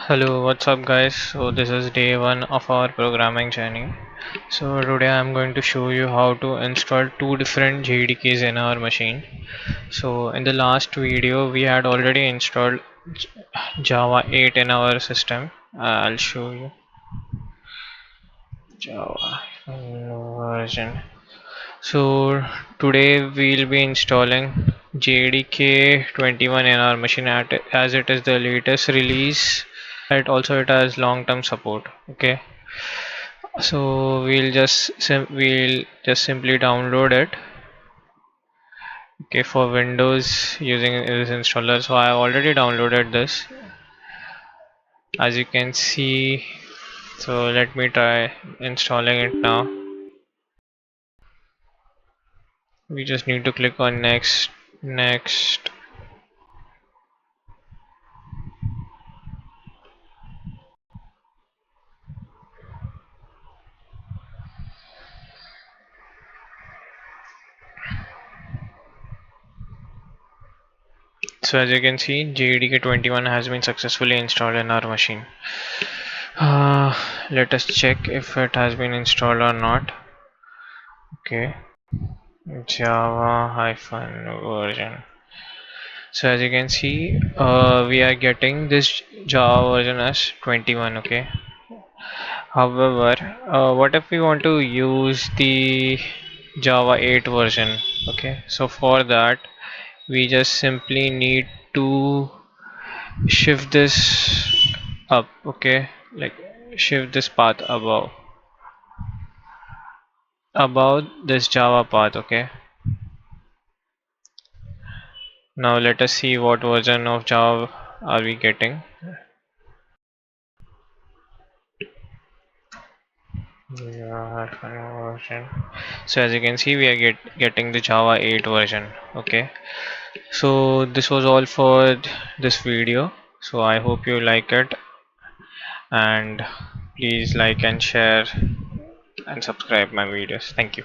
Hello, what's up guys? So this is day one of our programming journey. So today I'm going to show you how to install two different JDKs in our machine. So in the last video we had already installed Java 8 in our system. I'll show you Java version. So today we'll be installing JDK 21 in our machine as it is the latest release. It has long-term support. Okay, so we'll just simply download it. Okay, for Windows using this installer. So I already downloaded this, as you can see. So let me try installing it now. We just need to click on next. So as you can see, JDK 21 has been successfully installed in our machine. Let us check if it has been installed or not. Okay, Java hyphen version. So as you can see, we are getting this Java version as 21. Okay. However, what if we want to use the Java 8 version? Okay. So for that, we just simply need to shift this up. Okay, like shift this path above this Java path. Okay. Now let us see what version of Java are we getting. Yeah, version. So as you can see, we are getting the Java 8 version. Okay. So this was all for this video. So I hope you like it, and please like and share and subscribe my videos. Thank you.